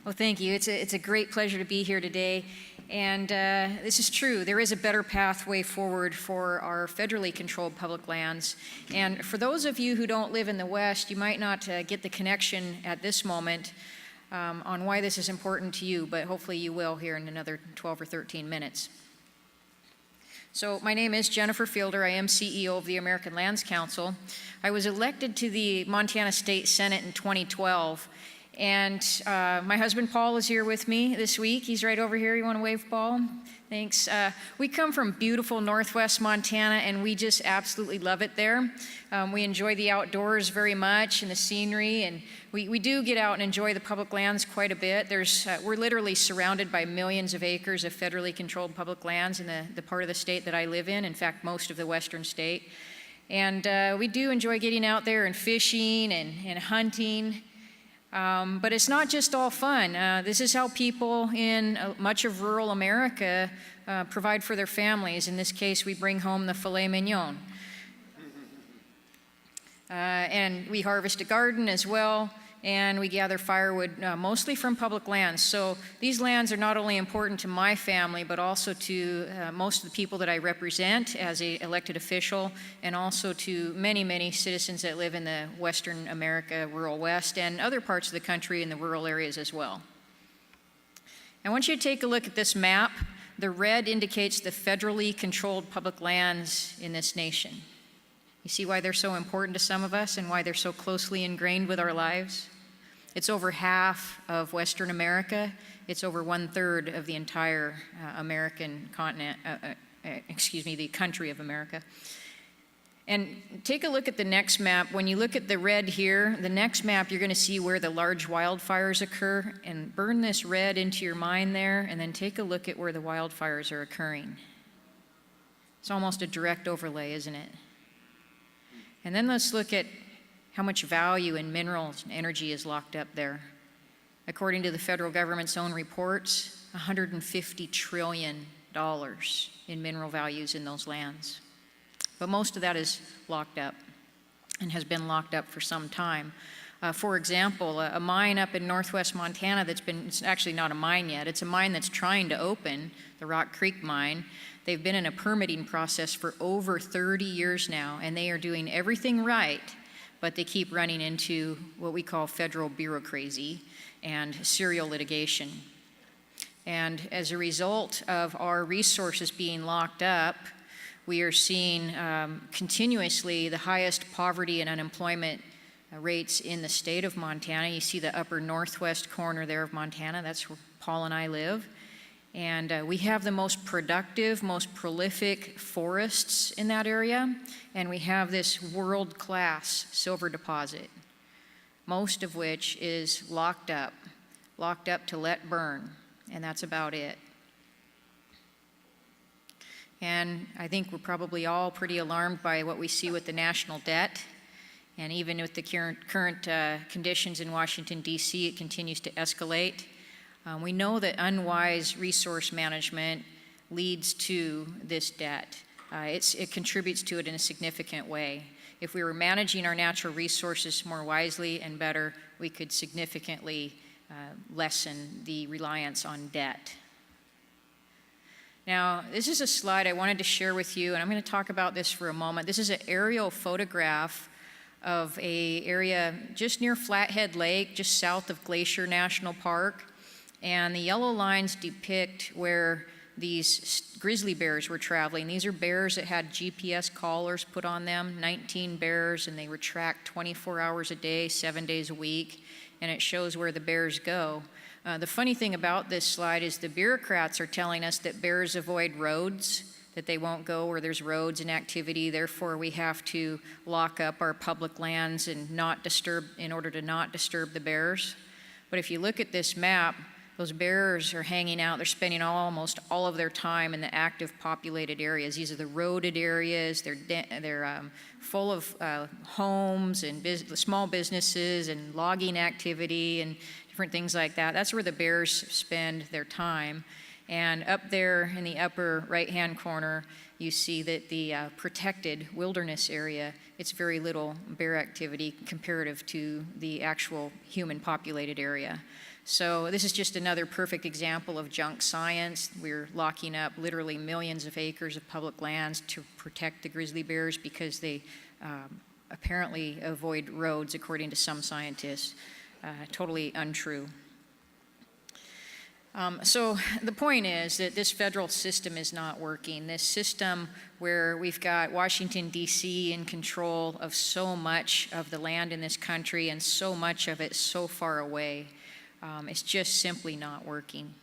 Well, thank you. It's a great pleasure to be here today. And this is true. There is a better pathway forward for our federally controlled public lands. And for those of you who don't live in the West, you might not get the connection at this moment on why this is important to you, but hopefully you will here in another 12 or 13 minutes. So my name is Jennifer Fielder. I am CEO of the American Lands Council. I was elected to the Montana State Senate in 2012. And my husband Paul is here with me this week. He's right over here. You want to wave, Paul? Thanks. We come from beautiful northwest Montana, and we just absolutely love it there. We enjoy the outdoors very much and the scenery, and we do get out and enjoy the public lands quite a bit. We're literally surrounded by millions of acres of federally controlled public lands in the part of the state that I live in fact, most of the western state. And we do enjoy getting out there and fishing and hunting. But it's not just all fun. This is how people in much of rural America provide for their families. In this case, we bring home the filet mignon. And we harvest a garden as well, and we gather firewood mostly from public lands. So these lands are not only important to my family, but also to most of the people that I represent as an elected official, and also to many, many citizens that live in the Western America, rural West, and other parts of the country in the rural areas as well. I want you to take a look at this map. The red indicates the federally controlled public lands in this nation. You see why they're so important to some of us and why they're so closely ingrained with our lives? It's over half of Western America. It's over 1/3 of the entire American continent, the country of America. And take a look at the next map. When you look at the red here, the next map, you're going to see where the large wildfires occur, and burn this red into your mind there, and then take a look at where the wildfires are occurring. It's almost a direct overlay, isn't it? And then let's look at how much value in minerals and energy is locked up there. According to the federal government's own reports, $150 trillion in mineral values in those lands. But most of that is locked up and has been locked up for some time. For example, a mine up in northwest Montana it's actually not a mine yet, it's a mine that's trying to open, the Rock Creek mine. They've been in a permitting process for over 30 years now, and they are doing everything right, but they keep running into what we call federal bureaucrazy and serial litigation. And as a result of our resources being locked up, we are seeing continuously the highest poverty and unemployment rates in the state of Montana. You see the upper northwest corner there of Montana, that's where Paul and I live. And we have the most productive, most prolific forests in that area, and we have this world-class silver deposit, most of which is locked up to let burn, and that's about it. And I think we're probably all pretty alarmed by what we see with the national debt, and even with the current conditions in Washington, D.C., it continues to escalate. We know that unwise resource management leads to this debt. It contributes to it in a significant way. If we were managing our natural resources more wisely and better, we could significantly lessen the reliance on debt. Now, this is a slide I wanted to share with you, and I'm going to talk about this for a moment. This is an aerial photograph of an area just near Flathead Lake, just south of Glacier National Park. And the yellow lines depict where these grizzly bears were traveling. These are bears that had GPS collars put on them, 19 bears, and they were tracked 24 hours a day, 7 days a week, and it shows where the bears go. The funny thing about this slide is the bureaucrats are telling us that bears avoid roads, that they won't go where there's roads and activity, therefore we have to lock up our public lands and in order to not disturb the bears. But if you look at this map, those bears are hanging out. They're spending almost all of their time in the active populated areas. These are the roaded areas. They're full of homes and small businesses and logging activity and different things like that. That's where the bears spend their time. And up there in the upper right-hand corner, you see that the protected wilderness area, it's very little bear activity comparative to the actual human populated area. So this is just another perfect example of junk science. We're locking up literally millions of acres of public lands to protect the grizzly bears because they apparently avoid roads, according to some scientists. Totally untrue. So the point is that this federal system is not working. This system where we've got Washington, D.C. in control of so much of the land in this country and so much of it so far away, it's just simply not working.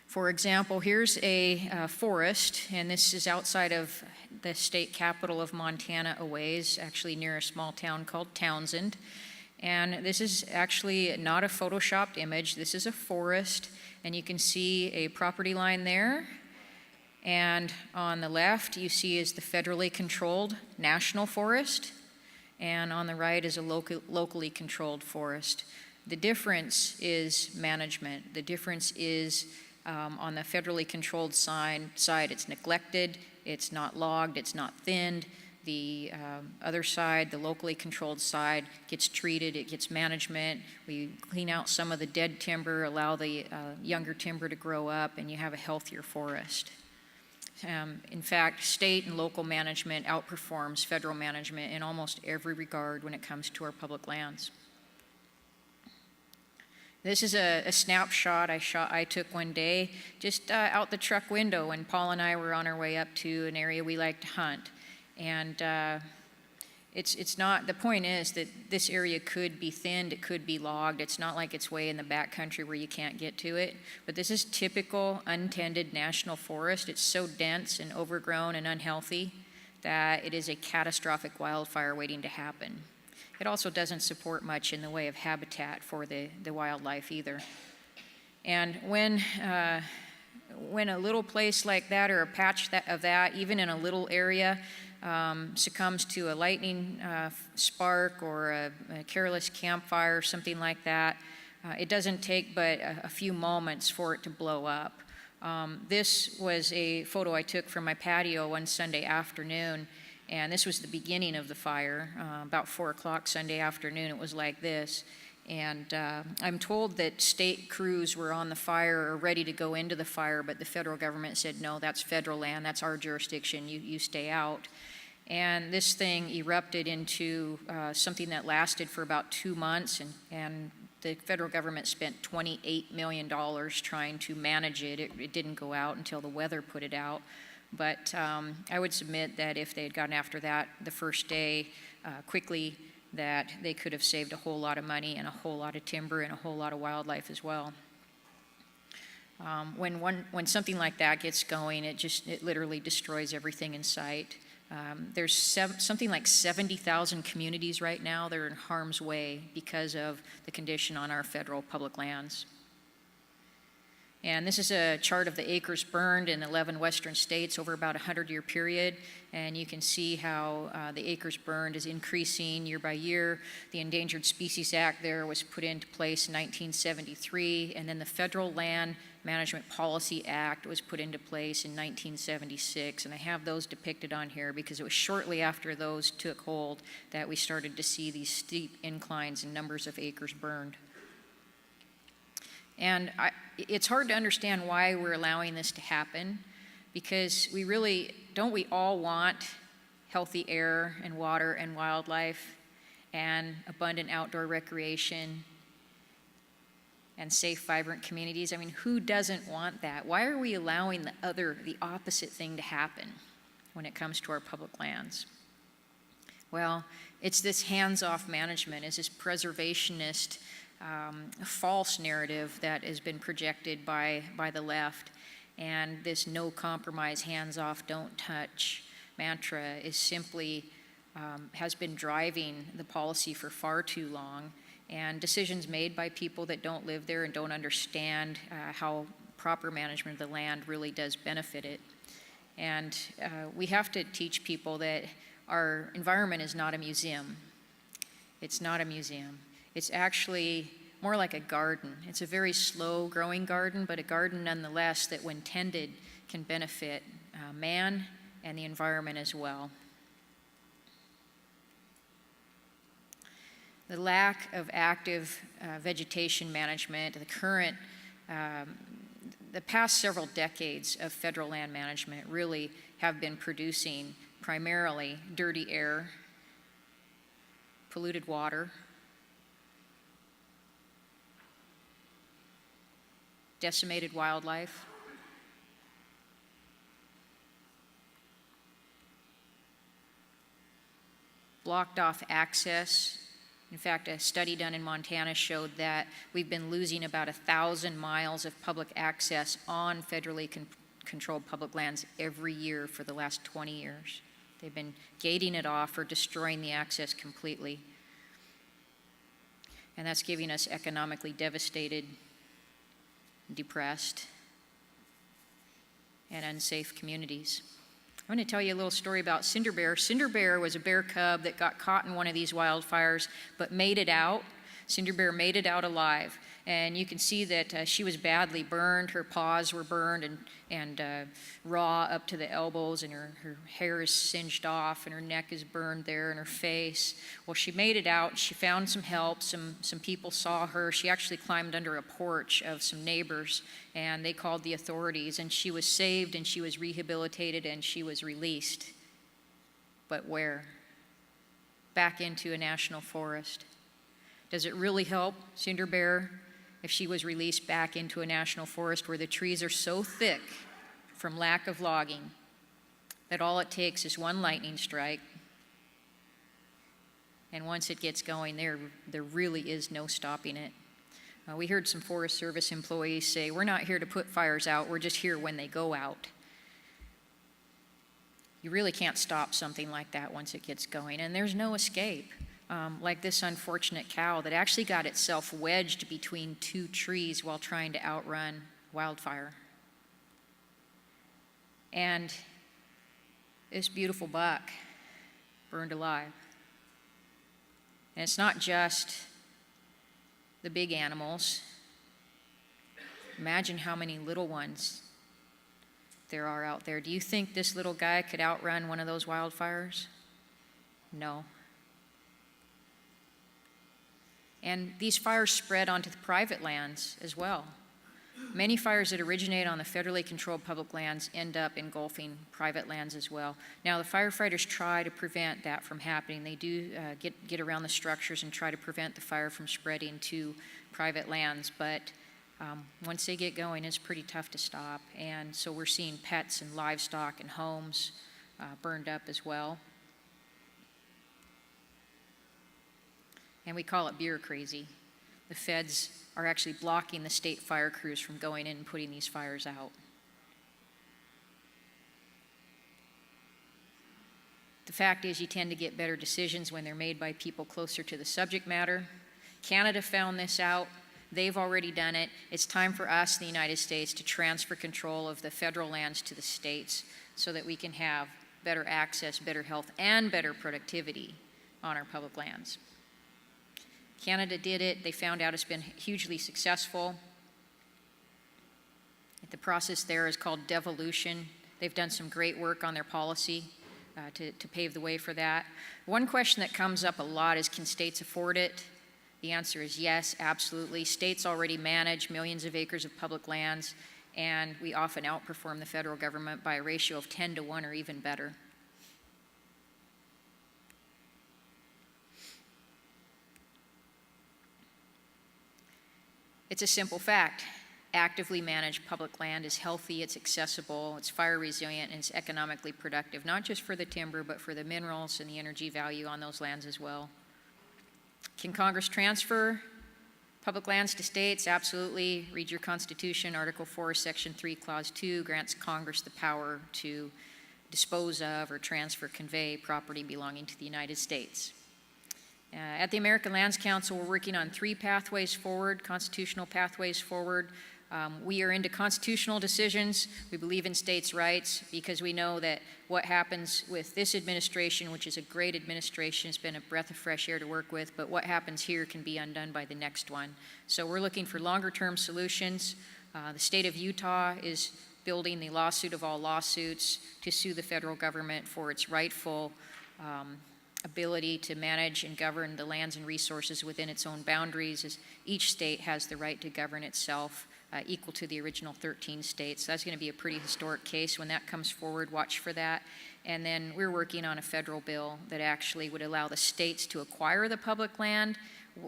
For example, here's a forest, and this is outside of the state capital of Montana a ways, actually near a small town called Townsend. And this is actually not a photoshopped image. This is a forest, and you can see a property line there. And on the left, you see is the federally controlled national forest, and on the right is a locally controlled forest. The difference is management. The difference is on the federally controlled side, it's neglected, it's not logged, it's not thinned. The other side, the locally controlled side, gets treated, it gets management. We clean out some of the dead timber, allow the younger timber to grow up, and you have a healthier forest. In fact, state and local management outperforms federal management in almost every regard when it comes to our public lands. This is a snapshot I took one day just out the truck window when Paul and I were on our way up to an area we like to hunt. And it's not, the point is that this area could be thinned, it could be logged. It's not like it's way in the back country where you can't get to it. But this is typical untended national forest. It's so dense and overgrown and unhealthy that it is a catastrophic wildfire waiting to happen. It also doesn't support much in the way of habitat for the wildlife either. And when a little place like that or a patch of that, even in a little area, succumbs to a lightning spark or a careless campfire, something like that, it doesn't take but a few moments for it to blow up. This was a photo I took from my patio one Sunday afternoon, and this was the beginning of the fire. About 4 o'clock Sunday afternoon, it was like this. And I'm told that state crews were on the fire or ready to go into the fire, but the federal government said, no, that's federal land, that's our jurisdiction, you stay out. And this thing erupted into something that lasted for about 2 months, and the federal government spent $28 million trying to manage it. It didn't go out until the weather put it out. But I would submit that if they had gotten after that the first day quickly, that they could have saved a whole lot of money and a whole lot of timber and a whole lot of wildlife as well. When something like that gets going, it literally destroys everything in sight. There's something like 70,000 communities right now that are in harm's way because of the condition on our federal public lands. And this is a chart of the acres burned in 11 western states over about a 100-year period. And you can see how the acres burned is increasing year by year. The Endangered Species Act there was put into place in 1973, and then the Federal Land Management Policy Act was put into place in 1976. And I have those depicted on here because it was shortly after those took hold that we started to see these steep inclines in numbers of acres burned. And it's hard to understand why we're allowing this to happen, because we all want healthy air and water and wildlife and abundant outdoor recreation and safe, vibrant communities. I mean, who doesn't want that? Why are we allowing the opposite thing to happen when it comes to our public lands? Well, it's this hands-off management, it's this preservationist false narrative that has been projected by the left, and this no compromise, hands off, don't touch mantra is simply has been driving the policy for far too long, and decisions made by people that don't live there and don't understand how proper management of the land really does benefit it. And we have to teach people that our environment is not a museum. It's not a museum. It's actually more like a garden. It's a very slow growing garden, but a garden nonetheless that when tended can benefit man and the environment as well. The lack of active vegetation management, the past several decades of federal land management really have been producing primarily dirty air, polluted water, decimated wildlife, blocked off access. In fact, a study done in Montana showed that we've been losing about 1,000 miles of public access on federally controlled public lands every year for the last 20 years. They've been gating it off or destroying the access completely. And that's giving us economically devastated, depressed, and unsafe communities. I'm going to tell you a little story about Cinder Bear. Cinder Bear was a bear cub that got caught in one of these wildfires, but made it out. Cinder Bear made it out alive. And you can see that she was badly burned. Her paws were burned and raw up to the elbows, and her hair is singed off, and her neck is burned there, and her face. Well, she made it out. She found some help. Some people saw her. She actually climbed under a porch of some neighbors, and they called the authorities, and she was saved, and she was rehabilitated, and she was released. But where? Back into a national forest. Does it really help Cinder Bear if she was released back into a national forest where the trees are so thick from lack of logging that all it takes is one lightning strike, and once it gets going, there really is no stopping it. We heard some Forest Service employees say, "We're not here to put fires out, we're just here when they go out." You really can't stop something like that once it gets going, and there's no escape. Like this unfortunate cow that actually got itself wedged between two trees while trying to outrun wildfire. And this beautiful buck burned alive. And it's not just the big animals. Imagine how many little ones there are out there. Do you think this little guy could outrun one of those wildfires? No. And these fires spread onto the private lands as well. Many fires that originate on the federally controlled public lands end up engulfing private lands as well. Now, the firefighters try to prevent that from happening. They do get around the structures and try to prevent the fire from spreading to private lands, but once they get going, it's pretty tough to stop. And so we're seeing pets and livestock and homes burned up as well. And we call it bureaucrazy. The feds are actually blocking the state fire crews from going in and putting these fires out. The fact is, you tend to get better decisions when they're made by people closer to the subject matter. Canada found this out. They've already done it. It's time for us, the United States, to transfer control of the federal lands to the states so that we can have better access, better health, and better productivity on our public lands. Canada did it. They found out it's been hugely successful. The process there is called devolution. They've done some great work on their policy to pave the way for that. One question that comes up a lot is, can states afford it? The answer is yes, absolutely. States already manage millions of acres of public lands, and we often outperform the federal government by a ratio of 10 to 1 or even better. It's a simple fact. Actively managed public land is healthy, it's accessible, it's fire resilient, and it's economically productive, not just for the timber, but for the minerals and the energy value on those lands as well. Can Congress transfer public lands to states? Absolutely. Read your Constitution. Article 4, Section 3, Clause 2 grants Congress the power to dispose of or transfer, convey property belonging to the United States. At the American Lands Council, we're working on 3 pathways forward, constitutional pathways forward. We are into constitutional decisions. We believe in states' rights because we know that what happens with this administration, which is a great administration, has been a breath of fresh air to work with, but what happens here can be undone by the next one. So we're looking for longer-term solutions. The state of Utah is building the lawsuit of all lawsuits to sue the federal government for its rightful ability to manage and govern the lands and resources within its own boundaries, as each state has the right to govern itself equal to the original 13 states. So that's going to be a pretty historic case when that comes forward. Watch for that. And then we're working on a federal bill that actually would allow the states to acquire the public land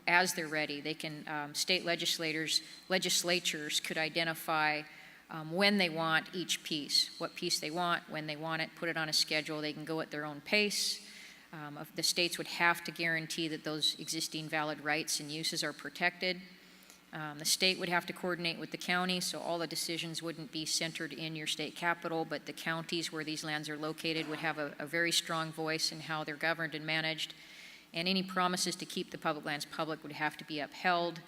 as they're ready. They can, state legislatures could identify when they want each piece, what piece they want, when they want it, put it on a schedule. They can go at their own pace. The states would have to guarantee that those existing valid rights and uses are protected. The state would have to coordinate with the county, so all the decisions wouldn't be centered in your state capital, but the counties where these lands are located would have a very strong voice in how they're governed and managed. And any promises to keep the public lands public would have to be upheld.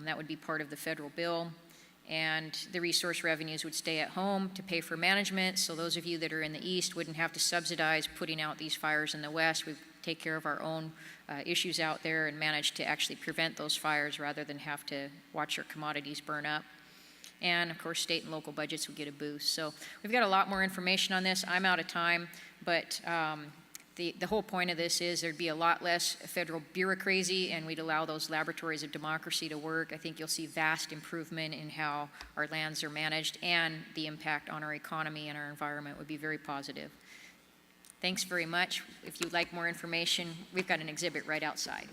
That would be part of the federal bill. And the resource revenues would stay at home to pay for management, so those of you that are in the east wouldn't have to subsidize putting out these fires in the west. We'd take care of our own issues out there and manage to actually prevent those fires rather than have to watch our commodities burn up. And of course, state and local budgets would get a boost. So we've got a lot more information on this. I'm out of time, but the whole point of this is there'd be a lot less federal bureaucrazy, and we'd allow those laboratories of democracy to work. I think you'll see vast improvement in how our lands are managed, and the impact on our economy and our environment would be very positive. Thanks very much. If you'd like more information, we've got an exhibit right outside.